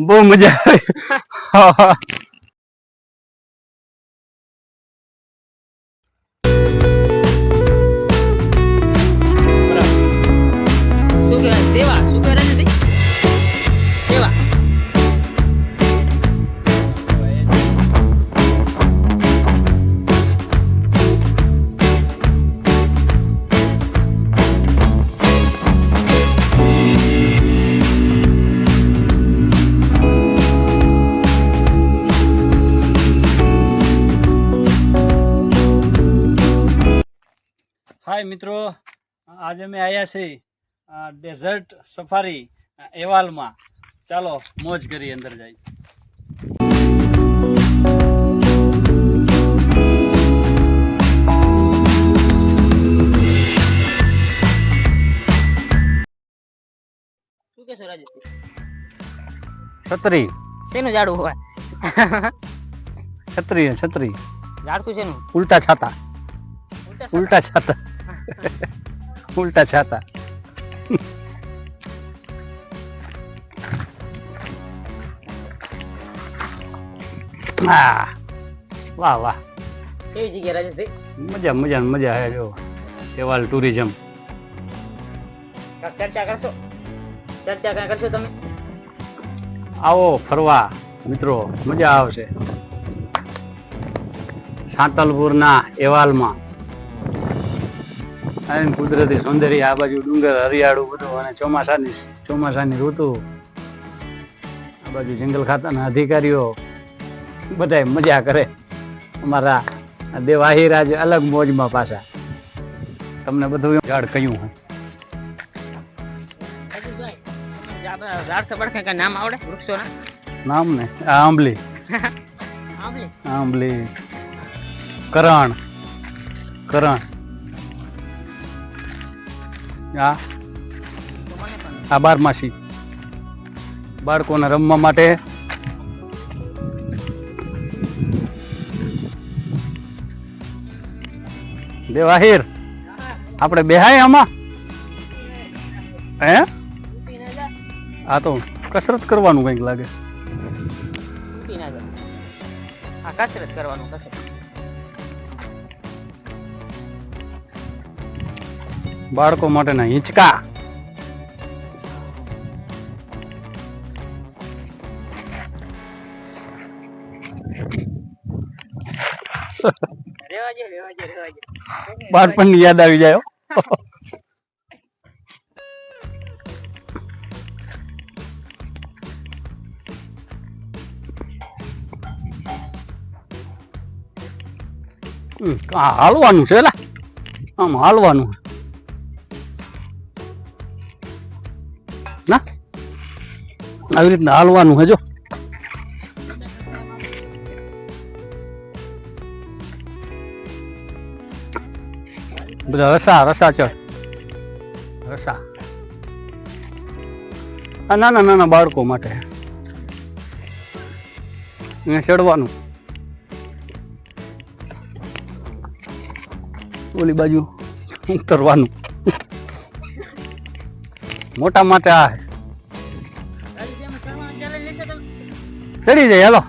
બહુ મજા આવી. હાય મિત્રો, આજે અમે આવ્યા છીએ ડેઝર્ટ સફારી એવાલમાં. ચાલો મોજ કરી, અંદર જઈ. શું કેશો રાજેશ? છત્રી શેનું ઝાડું હોય? છત્રી છત્રી ઝાડકું શેનું? ઉલટા છાતા. ઉલટા છાતા. ઉલટા છાતા. વાહ વાહ, કેવી જગ્યા રાજેશભાઈ? મજા મજા મજા હે. જો એવાલ ટુરિઝમ. ચર્ચા કરશો? ચર્ચા કઈ કરશો તમે? આવો ફરવા મિત્રો, મજા આવશે. સાંતલપુરના એવાલમાં કુદરતી સૌંદર્ય, આ બાજુ ડુંગર, હરિયાળું બધું, અને ચોમાસાની ઋતુ. આ બાજુ જંગલ ખાતાના અધિકારીઓ બધાય મજા કરે. અમારા દેવાહીરાજ અલગ મોજમાં પાછા. તમને બધું ઝાડ કહ્યું હું. ઝાડ ખબર કે નામ આવડે વૃક્ષોના નામ ને? આંબલી, આંબલી, કરણ, આ બારમાસી, બાળકોને રમવા માટે. દેવાહીર, આપણે બેહાય આમાં? હે? આ તો કસરત કરવાનું કઈક લાગે. કસરત કરવાનું, કસરત. બાળકો માટેના હિંચકા. બાળપણની યાદ આવી જાય. હાલવાનું છે, આમ હાલવાનું ના, આવી રીતના હાલવાનું હે. જો બધા રસા ચડ, રસા. આ નાના નાના બાળકો માટે અહીંયા ચડવાનું. ઓલી બાજુ ઉતરવાનું. મોટા માટે આ ચડી જાય. હાલો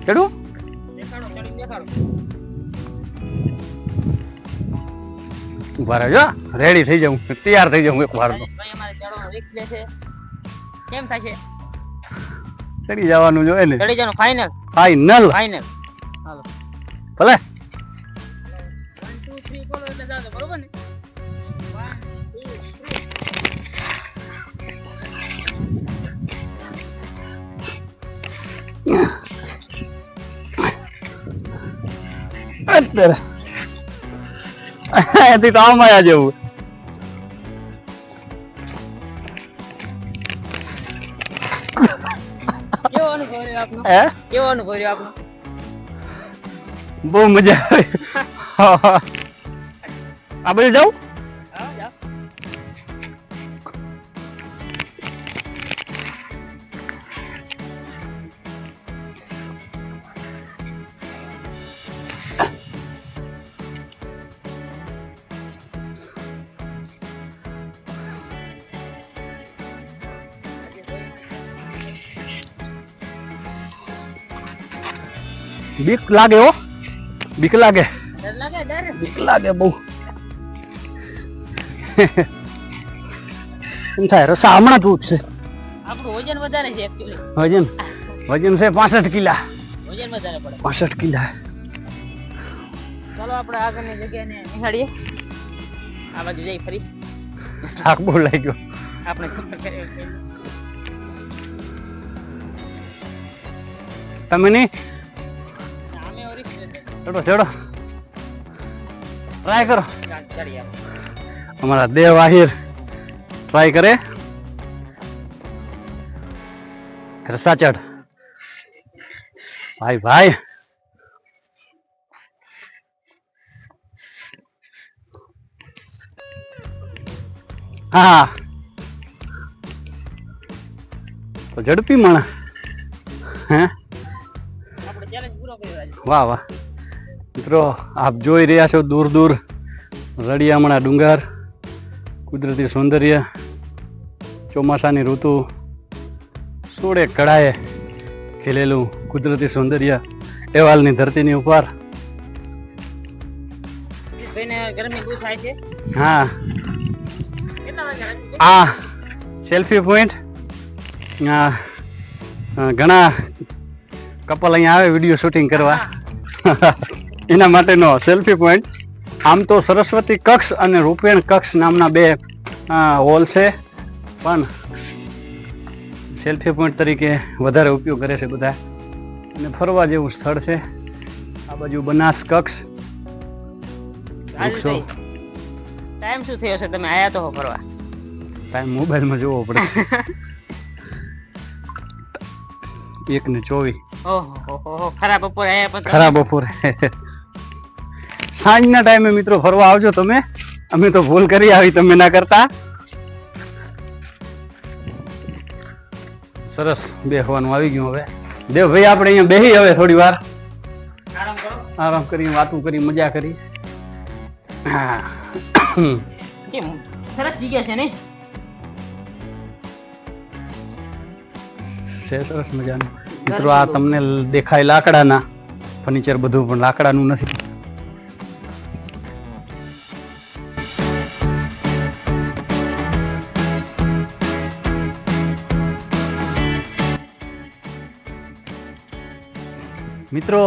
ચડું. ઉભા રહેજો, રેડી થઈ જાઉં, તૈયાર થઈ જાઉં એક વાર. કેમ થશે? ચડી જવાનું જોઈએ ને. ચડી જવાનું ફાઇનલ. Final final. હાલો ભલે. 1 2 3 બોલો એટલે જાજો, બરોબર ને? 1 2 3 એથી તો આમ આયા જેવું. કેવો અનુભવ રહ્યો આપનો? હે? કેવો અનુભવ રહ્યો આપનો? બહુ મજા આવી. આ બાજુ જાઉં? હા જાઓ. બીક લાગે હો, બીક લાગે, ડર લાગે ડર બીક લાગે બહુ. શું થાય રસા હમણાં પીવું જ છે. આપણું વજન વધારે છે એકચ્યુઅલી. વજન વજન છે 65 કિલા. વજન વધારે પડે. 65 કિલા. ચાલો આપણે આગળની જગ્યાને નિહાળીએ. આ બાજુ જઈ ફરી થાક બહુ લાગ્યો. આપણે ચક્કર કરીએ. તમે નહીં આમે ઓરી ચડો ચડો ટ્રાય કરો. ચડીએ. અમારા દેવ આહિર ટ્રાય કરે. રસા ચડ ભાઈ ભાઈ. હા તો ઝડપી માણા. હે આપણે ચેલેન્જ પૂરો કર્યો આજે. વાહ વાહ મિત્રો, આપ જોઈ રહ્યા છો દૂર દૂર રળિયામણા ડુંગર, કુદરતી સૌંદર્ય, ચોમાસાની ઋતુ, સોળે કળાએ ખીલેલું કુદરતી સૌંદર્ય એવાલની ધરતીની ઉપર. ભાઈને ગરમી બહુ થાય છે. હા કેટલા વાગે રાત્રે? આ સેલ્ફી પોઈન્ટ. ઘણા કપલ અહીંયા આવે વિડીયો શૂટિંગ કરવા, એના માટેનો સેલ્ફી પોઈન્ટ. આમ તો સરસ્વતી કક્ષ અને રૂપેણ કક્ષ નામના બે હોલ છે, પણ સેલ્ફી પોઈન્ટ તરીકે વધારે ઉપયોગ કરે છે બધા. અને ફરવા જેવું સ્થળ છે. આ બાજુ બનાસ કક્ષ. વૃક્ષો. ટાઈમ શું થયો છે? તમે આયા તો હો ફરવા. ટાઈમ મોબાઈલમાં જોવો પડે. 1:24. ઓહો ખરા બપોરે આયા પણ ખરા બપોરે. સાંજના ટાઈમે મિત્રો ફરવા આવજો તમે. અમે તો ભૂલ કરી આવી, તમે ના કરતા. સરસ બેસવાનું આવી ગયું. હવે દેવભાઈ આપણે અહીંયા બેહી હવે થોડી વાર આરામ કરો. આરામ કરી, વાતું કરી, મજા કરી. હા કેમ સરસ જગ્યા છે ને? છે સરસ મજાનું. મિત્રો આ તમને દેખાય લાકડાના ફર્નિચર, બધું પણ લાકડાનું નથી. મિત્રો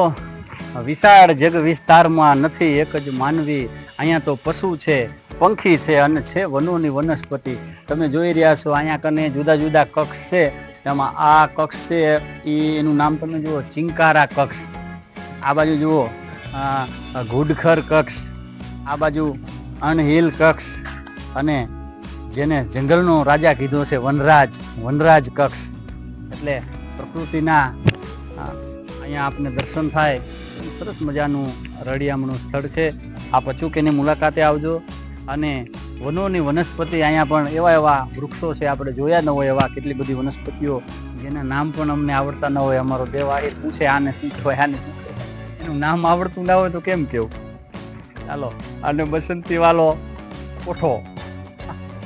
વિશાળ જગ વિસ્તારમાં નથી એક જ માનવી, અહીંયા તો પશુ છે, પંખી છે અને છે વનોની વનસ્પતિ. તમે જોઈ રહ્યા છો અહીંયા કને જુદા જુદા કક્ષ છે. એમાં આ કક્ષ છે એનું નામ તમે જુઓ ચિંકારા કક્ષ. આ બાજુ જુઓ ઘુડખર કક્ષ. આ બાજુ અણહિલ કક્ષ. અને જેને જંગલનો રાજા કીધો છે વનરાજ કક્ષ. એટલે પ્રકૃતિના અહીંયા આપને દર્શન થાય. સરસ મજાનું રળિયામણું સ્થળ છે. આપ અચૂક એની મુલાકાતે આવજો. અને વનોની વનસ્પતિ, અહીંયા પણ એવા વૃક્ષો છે આપણે જોયા ન હોય એવા, કેટલી બધી વનસ્પતિઓ જેના નામ પણ અમને આવડતા ન હોય. અમારો દેવ આહિર પૂછે આને શું કહેવાય, આને શું કહેવાય, એનું નામ આવડતું ના હોય તો કેમ કેવું. ચાલો, અને બસંતી વાળો કોઠો.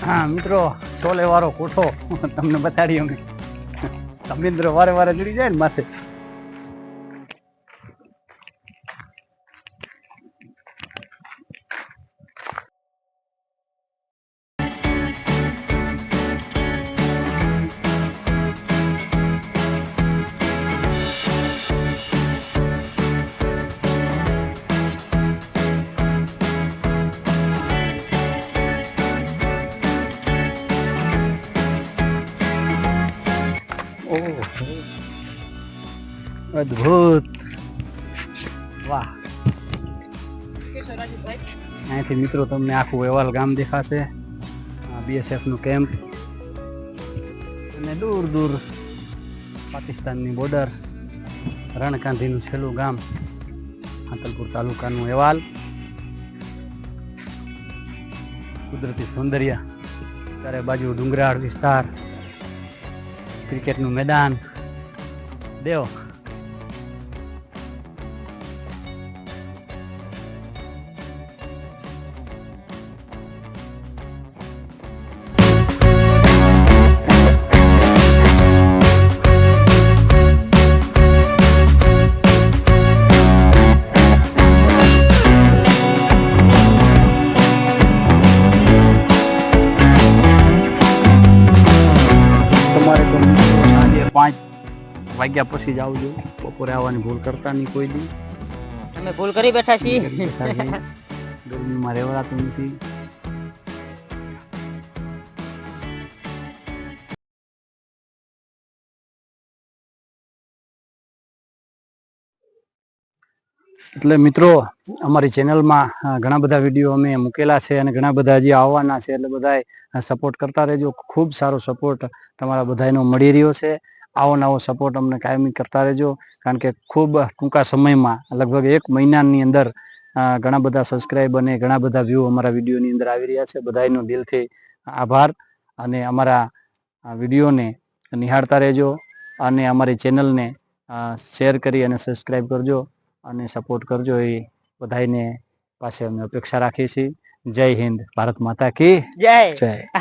હા મિત્રો, સોલે વાળો કોઠો તમને બતાડી અમે. ધર્મેન્દ્ર વારે વારે ચડી જાય ને માથે. અદ્ભુત. વાહ. અહીંથી મિત્રો તમને આખું એવાલ ગામ દેખાશે. BSF નું કેમ્પ અને દૂર દૂર પાકિસ્તાનની બોર્ડર, રણકાંધીનું છેલ્લું ગામ હાતલપુર તાલુકાનું એવાલ. કુદરતી સૌંદર્ય, ચારે બાજુ ડુંગરાળ વિસ્તાર, ક્રિકેટનું મેદાન. દેવ વાગ્યા પછી જ આવજો. બપોરે આવવાની ભૂલ કરતા નહીં કોઈ દી. અમે ભૂલ કરી બેઠા છીએ. ગરમીમાં રહેવાતું નથી. એટલે મિત્રો અમારી ચેનલમાં ઘણા બધા વિડીયો અમે મૂકેલા છે અને ઘણા બધા હજી આવવાના છે. એટલે બધાએ સપોર્ટ કરતા રહેજો. ખૂબ સારો સપોર્ટ તમારા બધાનો મળી રહ્યો છે. આવો નવો સપોર્ટ અમને કાયમી કરતા રહેજો, કારણ કે ખૂબ ટૂંકા સમયમાં લગભગ 1 મહિનાની અંદર ઘણા બધા સબસ્ક્રાઈબ અને ઘણા બધા વ્યૂ અમારા વિડીયોની અંદર આવી રહ્યા છે. બધાનો દિલથી આભાર. અને અમારા વિડીયોને નિહાળતા રહેજો અને અમારી ચેનલને શેર કરી અને સબસ્ક્રાઈબ કરજો અને સપોર્ટ કરજો. એ બધાને પાસે અમે અપેક્ષા રાખીએ છીએ. જય હિન્દ, ભારત માતા કી જય. જય.